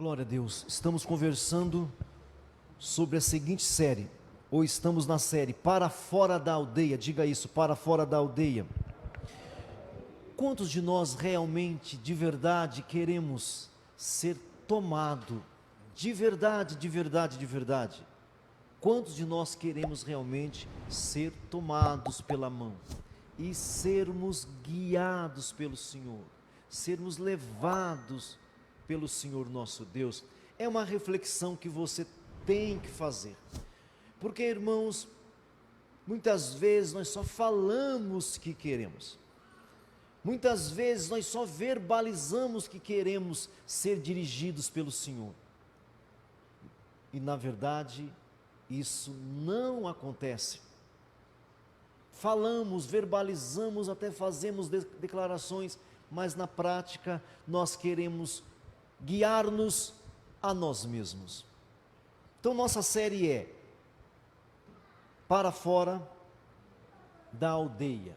Glória a Deus, estamos conversando sobre a seguinte série, ou estamos na série Para Fora da Aldeia, diga isso, para fora da aldeia. Quantos de nós realmente, de verdade, queremos ser tomado, de verdade, de verdade, de verdade? Quantos de nós queremos realmente ser tomados pela mão e sermos guiados pelo Senhor, sermos levados pelo Senhor nosso Deus? É uma reflexão que você tem que fazer, porque, irmãos, muitas vezes nós só falamos que queremos, muitas vezes nós só verbalizamos que queremos ser dirigidos pelo Senhor, e na verdade isso não acontece. Falamos, verbalizamos, até fazemos declarações, mas na prática nós queremos guiar-nos a nós mesmos. Então nossa série é Para Fora da Aldeia.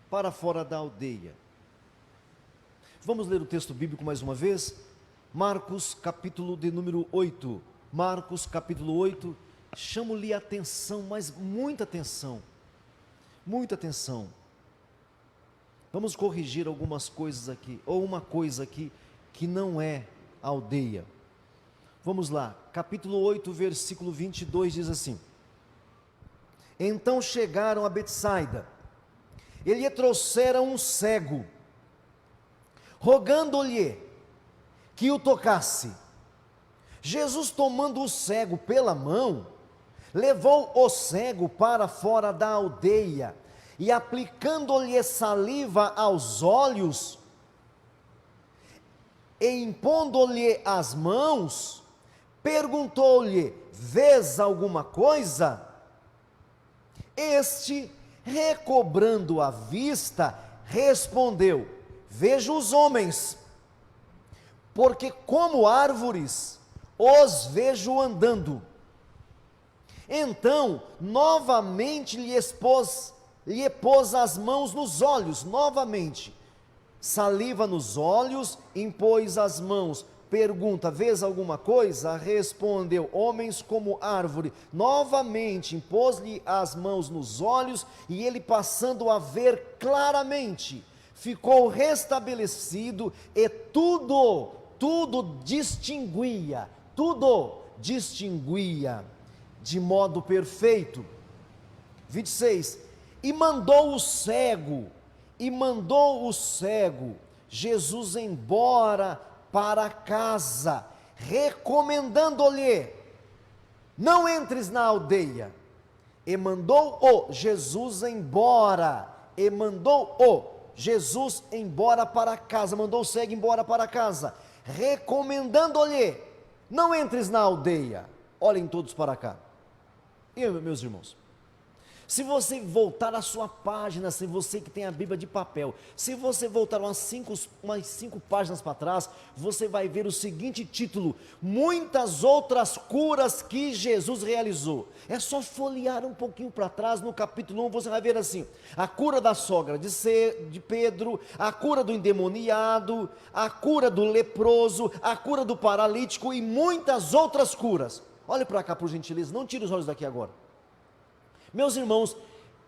Para fora da aldeia. Vamos ler o texto bíblico mais uma vez? Marcos capítulo de número 8. Marcos capítulo 8. Chamo-lhe a atenção, mas muita atenção. Muita atenção. Vamos corrigir algumas coisas aqui, ou uma coisa aqui que não é aldeia. Vamos lá, capítulo 8, versículo 22 diz assim: Então chegaram a Betsaida, e lhe trouxeram um cego, rogando-lhe que o tocasse. Jesus, tomando o cego pela mão, levou o cego para fora da aldeia, e aplicando-lhe saliva aos olhos, e impondo-lhe as mãos, perguntou-lhe: vês alguma coisa? Este, recobrando a vista, respondeu: vejo os homens, porque como árvores os vejo andando. Então, novamente lhe pôs as mãos nos olhos, novamente, saliva nos olhos, impôs as mãos, pergunta: vês alguma coisa? Respondeu: homens como árvore. Novamente impôs-lhe as mãos nos olhos, e ele, passando a ver claramente, ficou restabelecido, e tudo distinguia de modo perfeito. 26, e mandou o cego Jesus embora para casa, recomendando-lhe: não entres na aldeia. E mandou-o Jesus embora para casa, mandou o cego embora para casa, recomendando-lhe: não entres na aldeia. Olhem todos para cá. E meus irmãos, se você voltar à sua página, se você que tem a Bíblia de papel, se você voltar umas cinco páginas para trás, você vai ver o seguinte título: muitas outras curas que Jesus realizou. É só folhear um pouquinho para trás, no capítulo 1, você vai ver assim: a cura da sogra de Pedro, a cura do endemoniado, a cura do leproso, a cura do paralítico e muitas outras curas. Olhe para cá, por gentileza, não tire os olhos daqui agora. Meus irmãos,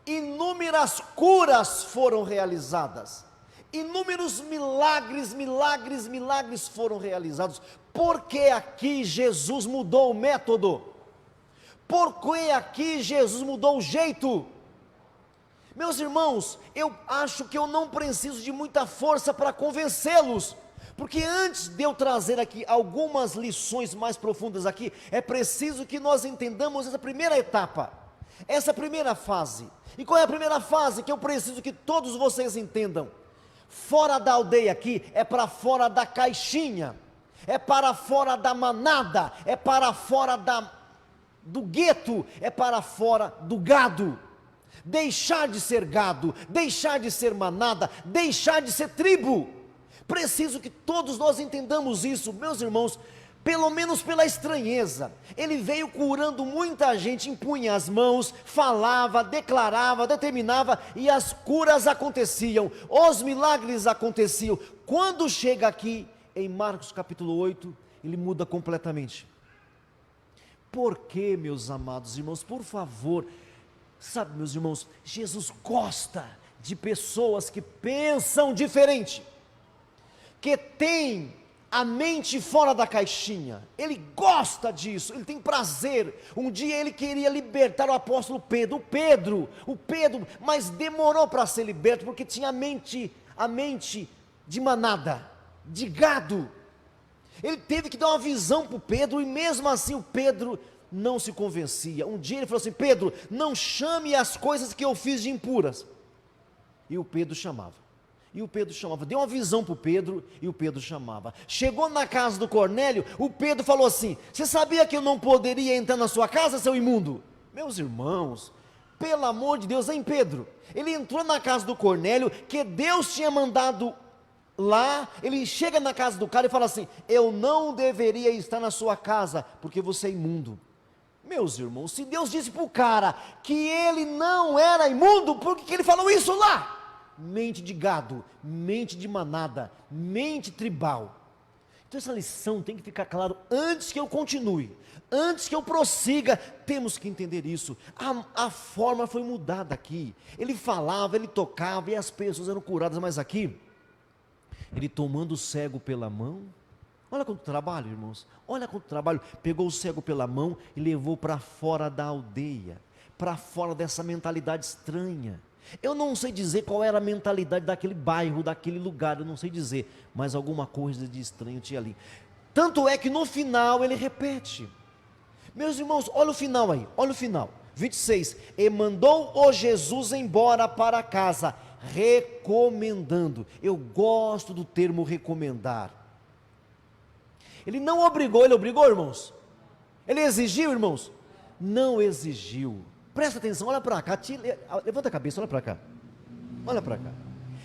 inúmeras curas foram realizadas, inúmeros milagres foram realizados. Porque aqui Jesus mudou o método? Porque aqui Jesus mudou o jeito? Meus irmãos, eu acho que eu não preciso de muita força para convencê-los, porque antes de eu trazer aqui algumas lições mais profundas aqui, é preciso que nós entendamos essa primeira etapa, essa primeira fase. E qual é a primeira fase que eu preciso que todos vocês entendam? Fora da aldeia aqui é para fora da caixinha, é para fora da manada, é para fora do gueto, é para fora do gado. Deixar de ser gado, deixar de ser manada, deixar de ser tribo. Preciso que todos nós entendamos isso, meus irmãos. Pelo menos pela estranheza, ele veio curando muita gente, impunha as mãos, falava, declarava, determinava, e as curas aconteciam, os milagres aconteciam. Quando chega aqui em Marcos capítulo 8, ele muda completamente. Por quê, meus amados irmãos? Por favor, sabe, meus irmãos, Jesus gosta de pessoas que pensam diferente, que têm a mente fora da caixinha. Ele gosta disso, ele tem prazer. Um dia ele queria libertar o apóstolo Pedro, o Pedro, mas demorou para ser liberto, porque tinha a mente de manada, de gado. Ele teve que dar uma visão para o Pedro, e mesmo assim o Pedro não se convencia. Um dia ele falou assim: Pedro, não chame as coisas que eu fiz de impuras. E o Pedro chamava. Deu uma visão para o Pedro, e o Pedro chamava. Chegou na casa do Cornélio, o Pedro falou assim: você sabia que eu não poderia entrar na sua casa, seu imundo? Meus irmãos, pelo amor de Deus, hein, Pedro? Ele entrou na casa do Cornélio, que Deus tinha mandado lá. Ele chega na casa do cara e fala assim: eu não deveria estar na sua casa, porque você é imundo. Meus irmãos, se Deus disse para o cara que ele não era imundo, por que ele falou isso lá? Mente de gado, mente de manada, mente tribal. Então essa lição tem que ficar claro antes que eu continue, antes que eu prossiga. Temos que entender isso. A forma foi mudada aqui. Ele falava, ele tocava e as pessoas eram curadas, mas aqui ele tomando o cego pela mão. Olha quanto trabalho, irmãos, olha quanto trabalho. Pegou o cego pela mão e levou para fora da aldeia, para fora dessa mentalidade estranha. Eu não sei dizer qual era a mentalidade daquele bairro, daquele lugar, eu não sei dizer, mas alguma coisa de estranho tinha ali. Tanto é que no final ele repete. Meus irmãos, olha o final aí, olha o final, 26, e mandou o Jesus embora para casa, recomendando. Eu gosto do termo recomendar. Ele não obrigou, ele obrigou, irmãos? Ele exigiu, irmãos? Não exigiu. Presta atenção, olha para cá, levanta a cabeça, olha para cá. Olha para cá.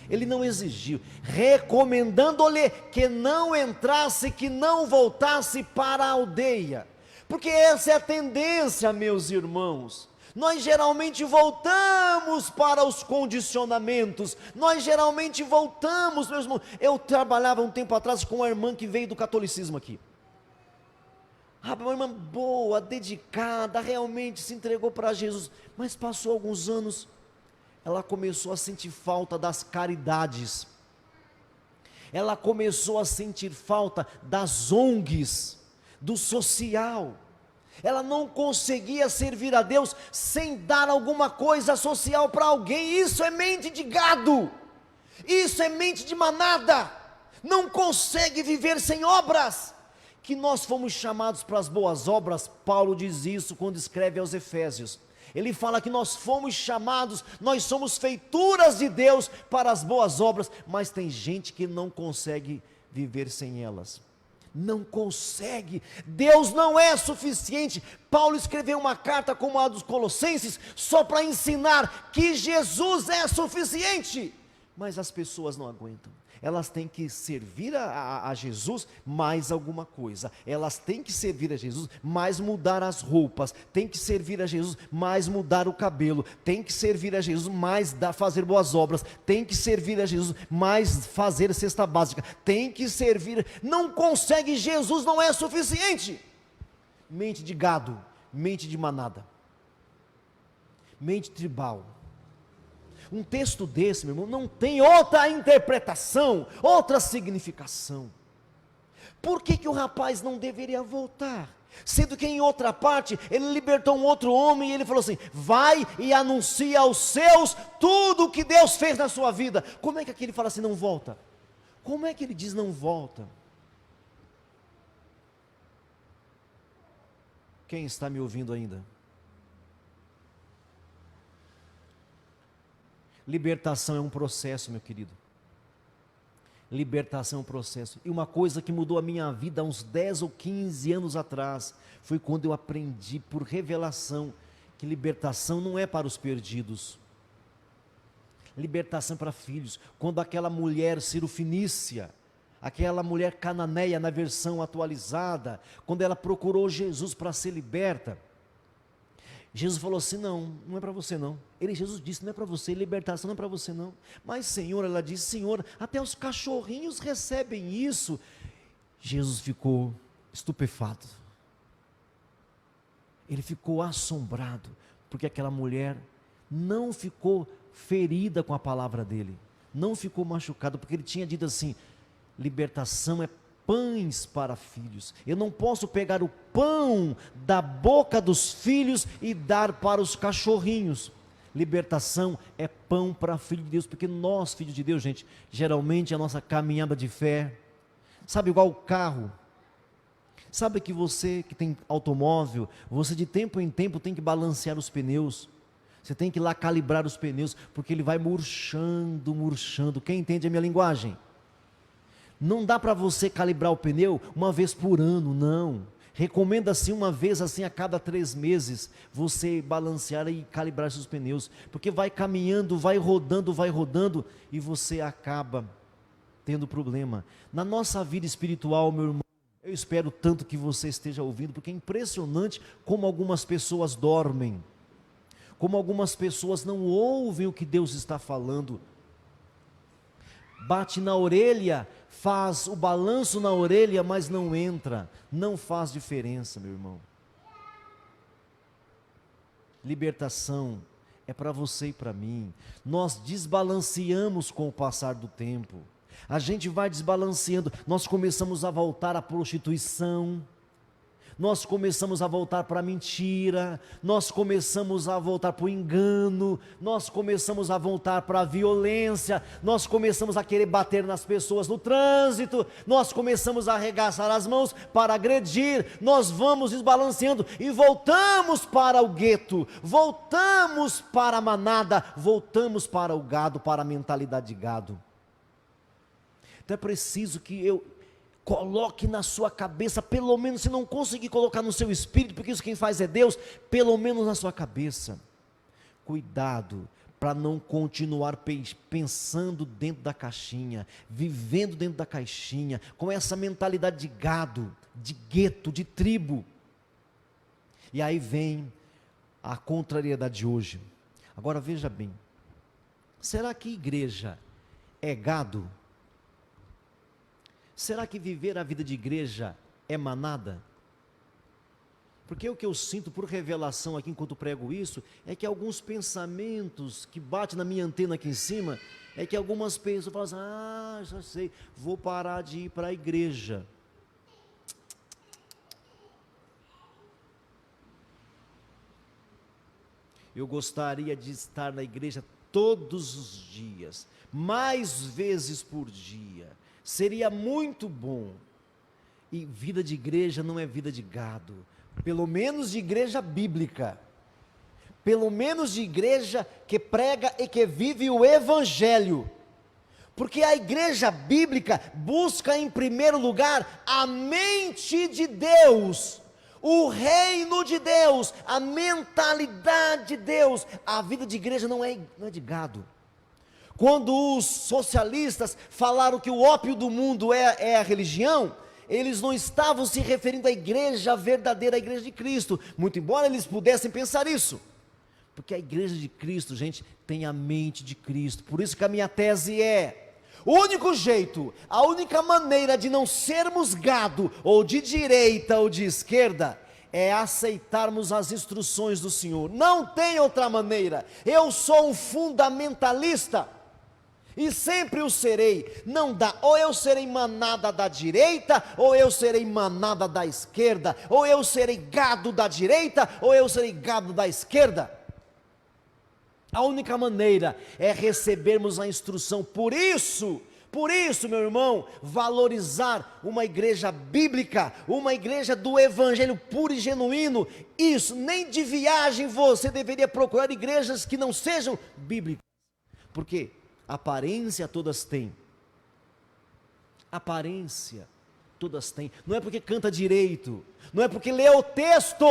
Ele não exigiu, recomendando-lhe que não entrasse, que não voltasse para a aldeia. Porque essa é a tendência, meus irmãos. Nós geralmente voltamos para os condicionamentos, nós geralmente voltamos, meus irmãos. Eu trabalhava um tempo atrás com uma irmã que veio do catolicismo aqui. Uma irmã boa, dedicada, realmente se entregou para Jesus, mas passou alguns anos, ela começou a sentir falta das caridades, ela começou a sentir falta das ONGs, do social. Ela não conseguia servir a Deus sem dar alguma coisa social para alguém. Isso é mente de gado, isso é mente de manada, não consegue viver sem obras. Que nós fomos chamados para as boas obras. Paulo diz isso quando escreve aos Efésios. Ele fala que nós fomos chamados, nós somos feituras de Deus para as boas obras, mas tem gente que não consegue viver sem elas. Não consegue. Deus não é suficiente. Paulo escreveu uma carta como a dos Colossenses só para ensinar que Jesus é suficiente, mas as pessoas não aguentam. Elas têm que servir a Jesus mais alguma coisa, elas têm que servir a Jesus mais mudar as roupas, tem que servir a Jesus mais mudar o cabelo, tem que servir a Jesus mais fazer boas obras, tem que servir a Jesus mais fazer cesta básica, tem que servir. Não consegue, Jesus não é suficiente. Mente de gado, mente de manada, mente tribal. Um texto desse, meu irmão, não tem outra interpretação, outra significação. Por que o rapaz não deveria voltar? Sendo que em outra parte, ele libertou um outro homem e ele falou assim: vai e anuncia aos seus tudo o que Deus fez na sua vida. Como é que aqui ele fala assim, não volta? Como é que ele diz não volta? Quem está me ouvindo ainda? Libertação é um processo, meu querido. Libertação é um processo. E uma coisa que mudou a minha vida há uns 10 ou 15 anos atrás, foi quando eu aprendi por revelação, que libertação não é para os perdidos. Libertação para filhos. Quando aquela mulher cirofenícia, aquela mulher cananeia na versão atualizada, quando ela procurou Jesus para ser liberta, Jesus falou assim: não é para você não. Jesus disse: não é para você, libertação não é para você não. Mas Senhor, ela disse: Senhor, até os cachorrinhos recebem isso. Jesus ficou estupefato. Ele ficou assombrado, porque aquela mulher não ficou ferida com a palavra dele, não ficou machucada, porque ele tinha dito assim: libertação é pães para filhos. Eu não posso pegar o pão da boca dos filhos e dar para os cachorrinhos. Libertação é pão para filho de Deus, porque nós, filhos de Deus, gente, geralmente a nossa caminhada de fé, sabe, igual o carro. Sabe que você que tem automóvel, você de tempo em tempo tem que balancear os pneus. Você tem que ir lá calibrar os pneus, porque ele vai murchando, murchando. Quem entende a minha linguagem? Não dá para você calibrar o pneu uma vez por ano, não. Recomenda-se uma vez assim a cada 3 meses, você balancear e calibrar seus pneus, porque vai caminhando, vai rodando, e você acaba tendo problema. Na nossa vida espiritual, meu irmão, eu espero tanto que você esteja ouvindo, porque é impressionante como algumas pessoas dormem, como algumas pessoas não ouvem o que Deus está falando. Bate na orelha, faz o balanço na orelha, mas não entra, não faz diferença, meu irmão. Libertação é para você e para mim. Nós desbalanceamos com o passar do tempo. A gente vai desbalanceando, nós começamos a voltar à prostituição, nós começamos a voltar para a mentira, nós começamos a voltar para o engano, nós começamos a voltar para a violência, nós começamos a querer bater nas pessoas no trânsito, nós começamos a arregaçar as mãos para agredir, nós vamos desbalanceando e voltamos para o gueto, voltamos para a manada, voltamos para o gado, para a mentalidade de gado. Então é preciso que eu coloque na sua cabeça, pelo menos, se não conseguir colocar no seu espírito, porque isso quem faz é Deus, pelo menos na sua cabeça. Cuidado para não continuar pensando dentro da caixinha, vivendo dentro da caixinha, com essa mentalidade de gado, de gueto, de tribo. E aí vem a contrariedade de hoje. Agora veja bem, será que igreja é gado? Será que viver a vida de igreja é manada? Porque o que eu sinto por revelação aqui enquanto prego isso, é que alguns pensamentos que batem na minha antena aqui em cima, é que algumas pessoas falam assim: já sei, vou parar de ir para a igreja. Eu gostaria de estar na igreja todos os dias, mais vezes por dia. Seria muito bom. E vida de igreja não é vida de gado, pelo menos de igreja bíblica, pelo menos de igreja que prega e que vive o evangelho, porque a igreja bíblica busca em primeiro lugar a mente de Deus, o reino de Deus, a mentalidade de Deus. A vida de igreja não é de gado. Quando os socialistas falaram que o ópio do mundo é a religião, eles não estavam se referindo à igreja verdadeira, à igreja de Cristo, muito embora eles pudessem pensar isso, porque a igreja de Cristo, gente, tem a mente de Cristo. Por isso que a minha tese é: o único jeito, a única maneira de não sermos gado, ou de direita ou de esquerda, é aceitarmos as instruções do Senhor. Não tem outra maneira. Eu sou um fundamentalista, e sempre o serei. Não dá, ou eu serei manada da direita, ou eu serei manada da esquerda, ou eu serei gado da direita, ou eu serei gado da esquerda. A única maneira é recebermos a instrução. Por isso, meu irmão, valorizar uma igreja bíblica, uma igreja do evangelho puro e genuíno. Isso, nem de viagem você deveria procurar igrejas que não sejam bíblicas. Por quê? Aparência todas têm, aparência todas têm, não é porque canta direito, não é porque lê o texto.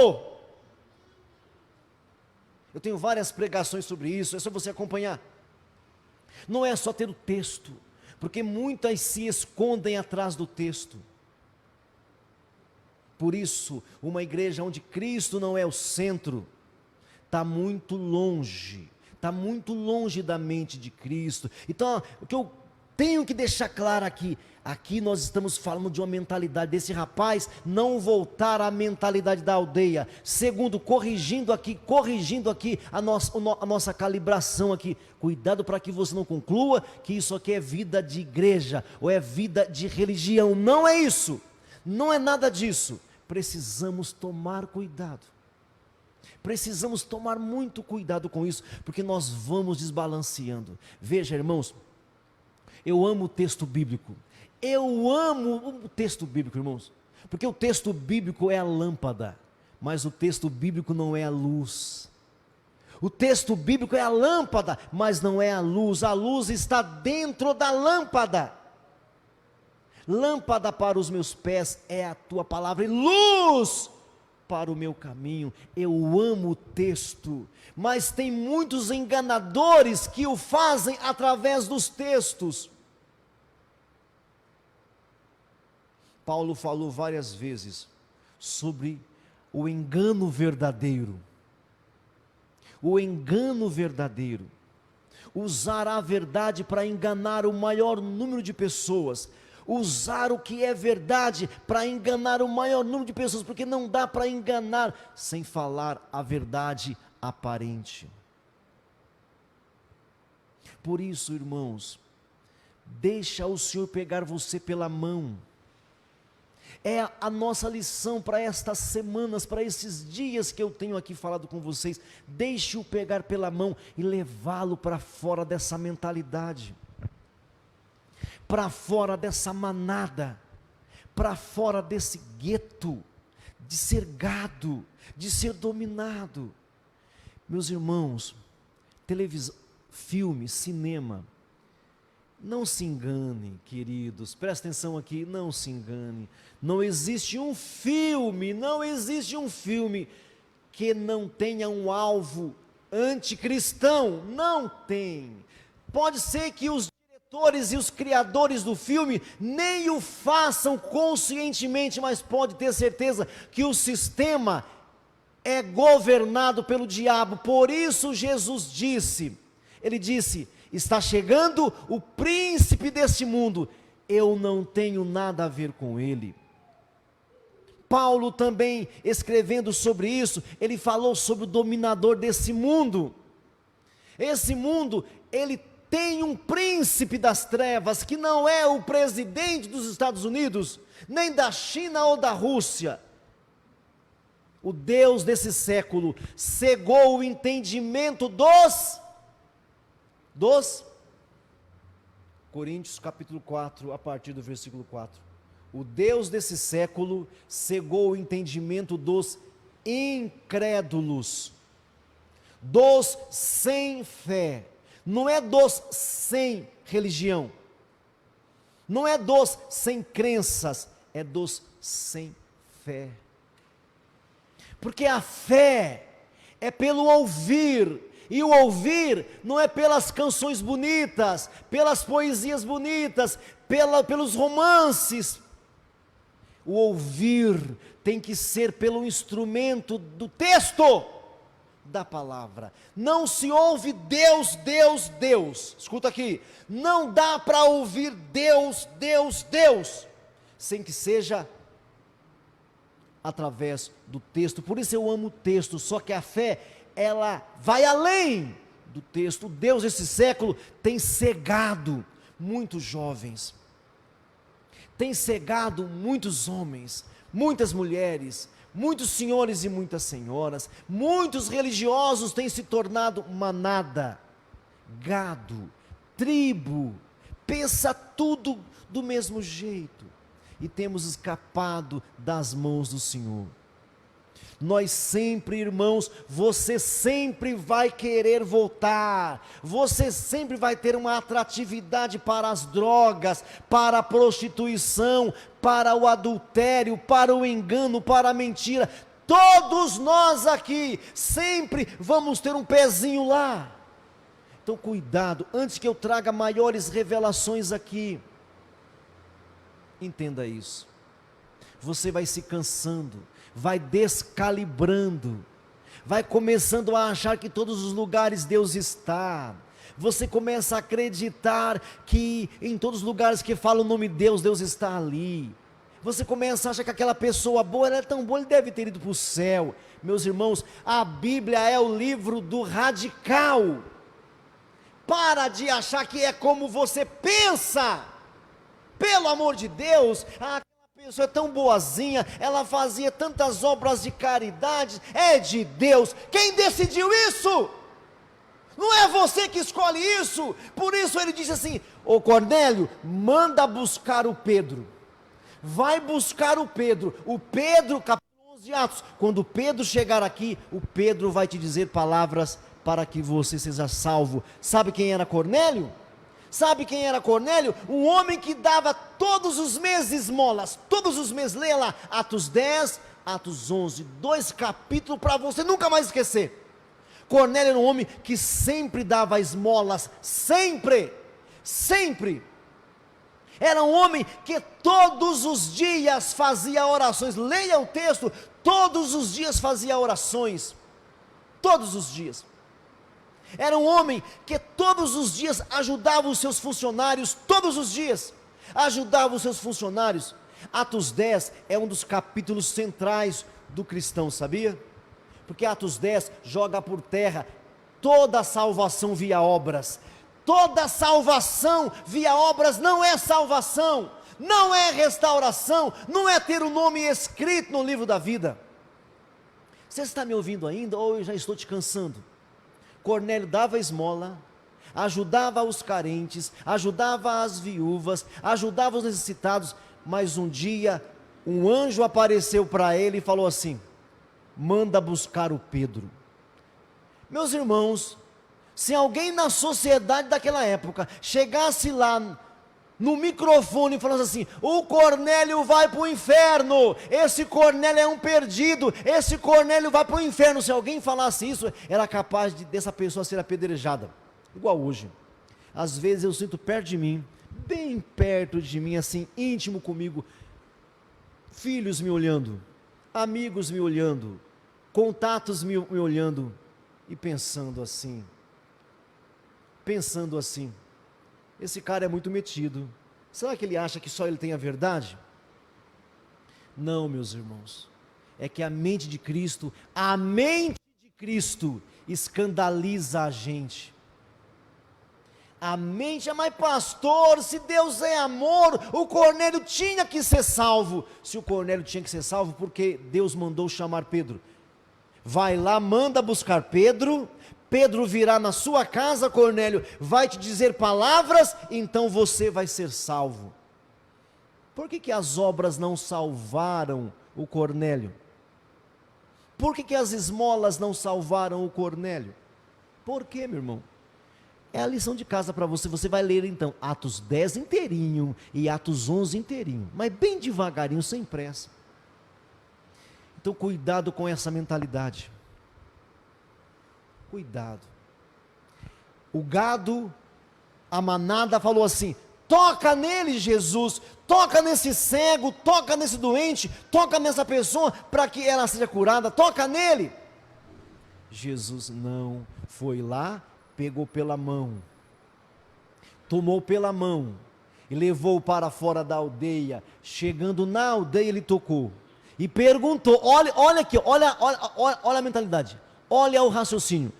Eu tenho várias pregações sobre isso, é só você acompanhar. Não é só ter o texto, porque muitas se escondem atrás do texto. Por isso, uma igreja onde Cristo não é o centro, está muito longe da mente de Cristo. Então, o que eu tenho que deixar claro aqui nós estamos falando de uma mentalidade desse rapaz não voltar à mentalidade da aldeia. Segundo, corrigindo aqui a nossa calibração aqui. Cuidado para que você não conclua que isso aqui é vida de igreja ou é vida de religião. Não é isso, não é nada disso. Precisamos tomar cuidado. Precisamos tomar muito cuidado com isso, porque nós vamos desbalanceando. Veja, irmãos, eu amo o texto bíblico. Eu amo o texto bíblico, irmãos, porque o texto bíblico é a lâmpada, mas o texto bíblico não é a luz. O texto bíblico é a lâmpada, mas não é a luz. A luz está dentro da lâmpada. Lâmpada para os meus pés é a tua palavra, e luz para o meu caminho. Eu amo o texto, mas tem muitos enganadores que o fazem através dos textos. Paulo falou várias vezes sobre o engano verdadeiro. O engano verdadeiro. Usar a verdade para enganar o maior número de pessoas. Usar o que é verdade para enganar o maior número de pessoas, porque não dá para enganar sem falar a verdade aparente. Por isso, irmãos, deixa o Senhor pegar você pela mão. É a nossa lição para estas semanas, para esses dias que eu tenho aqui falado com vocês. Deixe-o pegar pela mão e levá-lo para fora dessa mentalidade, para fora dessa manada, para fora desse gueto, de ser gado, de ser dominado. Meus irmãos, televisão, filme, cinema, não se engane, queridos, presta atenção aqui, não se engane. Não existe um filme que não tenha um alvo anticristão, não tem. Pode ser que os diretores e os criadores do filme nem o façam conscientemente, mas pode ter certeza que o sistema é governado pelo diabo. Por isso Jesus disse, ele disse: está chegando o príncipe deste mundo, eu não tenho nada a ver com ele. Paulo também, escrevendo sobre isso, ele falou sobre o dominador desse mundo. Esse mundo, ele tem um príncipe das trevas, que não é o presidente dos Estados Unidos, nem da China ou da Rússia. O Deus desse século cegou o entendimento dos Coríntios capítulo 4, a partir do versículo 4. O Deus desse século cegou o entendimento dos incrédulos, dos sem fé. Não é dos sem religião, não é dos sem crenças, é dos sem fé. Porque a fé é pelo ouvir, e o ouvir não é pelas canções bonitas, pelas poesias bonitas, pelos romances. O ouvir tem que ser pelo instrumento do texto da palavra. Não se ouve Deus, Deus, Deus. Escuta aqui, não dá para ouvir Deus, Deus, Deus, sem que seja através do texto. Por isso eu amo o texto, só que a fé, ela vai além do texto. O Deus desse século tem cegado muitos jovens, tem cegado muitos homens, muitas mulheres, muitos senhores e muitas senhoras. Muitos religiosos têm se tornado manada, gado, tribo, pensa tudo do mesmo jeito, e temos escapado das mãos do Senhor. Nós sempre, irmãos, você sempre vai querer voltar, você sempre vai ter uma atratividade para as drogas, para a prostituição, para o adultério, para o engano, para a mentira. Todos nós aqui sempre vamos ter um pezinho lá. Então cuidado, antes que eu traga maiores revelações aqui, entenda isso. Você vai se cansando, vai descalibrando, vai começando a achar que em todos os lugares Deus está, Você começa a acreditar que em todos os lugares que fala o nome de Deus, Deus está ali. Você começa a achar que aquela pessoa boa, ela é tão boa, ele deve ter ido para o céu. Meus irmãos, a Bíblia é o livro do radical. Para de achar que é como você pensa. Pelo amor de Deus, aquela pessoa é tão boazinha, ela fazia tantas obras de caridade, é de Deus. Quem decidiu isso? Não é você que escolhe isso. Por isso ele disse assim: ô Cornélio, manda buscar o Pedro. Vai buscar o Pedro, capítulo 11 de Atos, quando Pedro chegar aqui, o Pedro vai te dizer palavras para que você seja salvo. Sabe quem era Cornélio? Sabe quem era Cornélio? Um homem que dava todos os meses esmolas, todos os meses. Leia lá, Atos 10, Atos 11, 2 capítulos para você nunca mais esquecer. Cornélio era um homem que sempre dava esmolas, sempre. Era um homem que todos os dias fazia orações. Leia o texto, todos os dias fazia orações. Todos os dias. Era um homem que todos os dias ajudava os seus funcionários. Todos os dias ajudava os seus funcionários. Atos 10 é um dos capítulos centrais do cristão, sabia? Porque Atos 10 joga por terra toda a salvação via obras. Toda salvação via obras não é salvação, não é restauração, não é ter o nome escrito no livro da vida. Você está me ouvindo ainda ou eu já estou te cansando? Cornélio dava esmola, ajudava os carentes, ajudava as viúvas, ajudava os necessitados, mas um dia um anjo apareceu para ele e falou assim: manda buscar o Pedro. Meus irmãos, se alguém na sociedade daquela época chegasse lá no microfone e falasse assim: o Cornélio vai para o inferno, esse Cornélio é um perdido, esse Cornélio vai para o inferno, se alguém falasse isso, era capaz dessa pessoa ser apedrejada, igual hoje. Às vezes eu sinto perto de mim, bem perto de mim, assim, íntimo comigo, filhos me olhando, amigos me olhando, contatos me olhando, e pensando assim, esse cara é muito metido, será que ele acha que só ele tem a verdade? Não, meus irmãos, é que a mente de Cristo escandaliza a gente. A mente, mas pastor, se Deus é amor, o Cornélio tinha que ser salvo. Se o Cornélio tinha que ser salvo, porque Deus mandou chamar Pedro? Vai lá, manda buscar Pedro, Pedro virá na sua casa, Cornélio, vai te dizer palavras, então você vai ser salvo. Por que as obras não salvaram o Cornélio? Por que as esmolas não salvaram o Cornélio? Por quê, meu irmão? É a lição de casa para você, você vai ler então Atos 10 inteirinho e Atos 11 inteirinho, mas bem devagarinho, sem pressa. Então cuidado com essa mentalidade, cuidado. O gado, a manada falou assim: toca nele, Jesus, toca nesse cego, toca nesse doente, toca nessa pessoa, para que ela seja curada, toca nele. Jesus não foi lá, pegou pela mão, tomou pela mão, e levou para fora da aldeia. Chegando na aldeia ele tocou, e perguntou, olha aqui, olha a mentalidade, olha o raciocínio,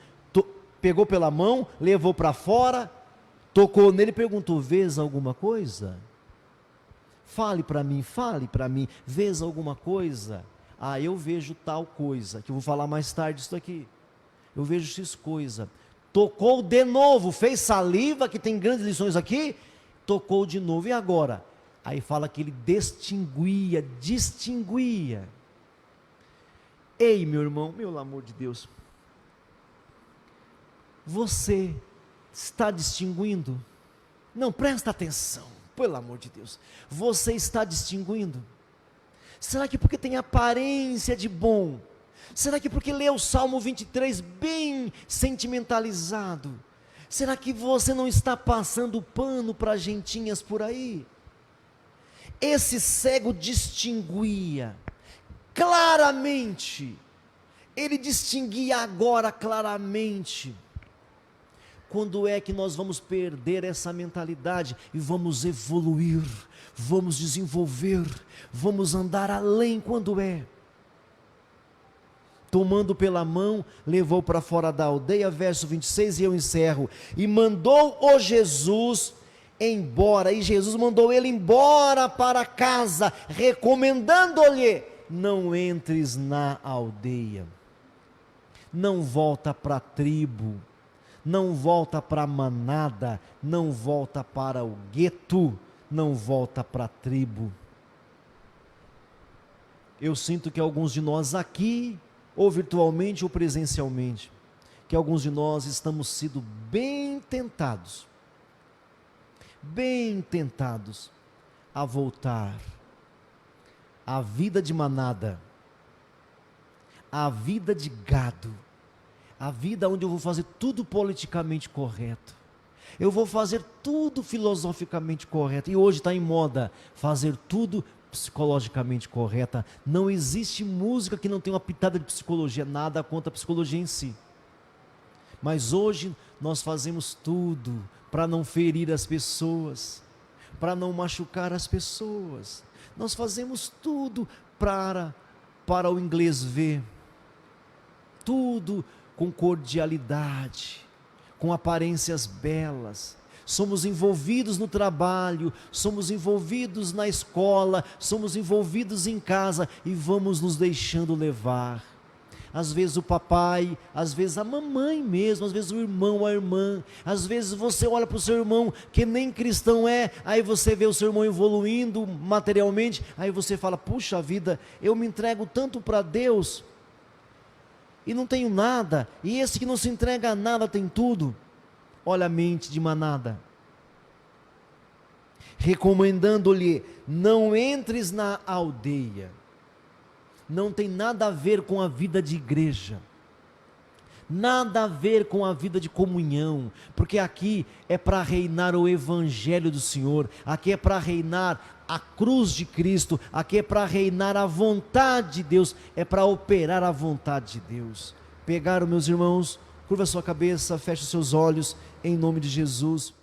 pegou pela mão, levou para fora, tocou nele e perguntou: vês alguma coisa? Fale para mim, vês alguma coisa? Ah, eu vejo tal coisa, que eu vou falar mais tarde isso aqui, eu vejo X coisa. Tocou de novo, fez saliva, que tem grandes lições aqui, tocou de novo, e agora? Aí fala que ele distinguia. Ei, meu irmão, meu amor de Deus, você está distinguindo? Não, presta atenção, pelo amor de Deus, você está distinguindo? Será que porque tem aparência de bom? Será que porque lê o Salmo 23 bem sentimentalizado? Será que você não está passando pano para gentinhas por aí? Esse cego distinguia claramente, ele distinguia agora claramente. Quando é que nós vamos perder essa mentalidade e vamos evoluir, vamos desenvolver, vamos andar além? Quando é? Tomando pela mão, levou para fora da aldeia, verso 26, e eu encerro, e mandou o Jesus embora, e Jesus mandou ele embora para casa, recomendando-lhe: não entres na aldeia, não volta para a tribo, não volta para a manada, não volta para o gueto, não volta para a tribo. Eu sinto que alguns de nós aqui, ou virtualmente ou presencialmente, que alguns de nós estamos sendo bem tentados a voltar à vida de manada, à vida de gado, a vida onde eu vou fazer tudo politicamente correto, eu vou fazer tudo filosoficamente correto, e hoje está em moda fazer tudo psicologicamente correta. Não existe música que não tenha uma pitada de psicologia, nada contra a psicologia em si, mas hoje nós fazemos tudo para não ferir as pessoas, para não machucar as pessoas, nós fazemos tudo para o inglês ver, tudo com cordialidade, com aparências belas. Somos envolvidos no trabalho, somos envolvidos na escola, somos envolvidos em casa e vamos nos deixando levar. Às vezes o papai, às vezes a mamãe mesmo, às vezes o irmão, a irmã, às vezes você olha para o seu irmão que nem cristão é, aí você vê o seu irmão evoluindo materialmente, aí você fala: puxa vida, eu me entrego tanto para Deus e não tenho nada, e esse que não se entrega a nada tem tudo. Olha a mente de manada, recomendando-lhe: não entres na aldeia. Não tem nada a ver com a vida de igreja, nada a ver com a vida de comunhão, porque aqui é para reinar o evangelho do Senhor, aqui é para reinar a cruz de Cristo, aqui é para reinar a vontade de Deus, é para operar a vontade de Deus. Pegaram, meus irmãos? Curva a sua cabeça, feche os seus olhos, em nome de Jesus.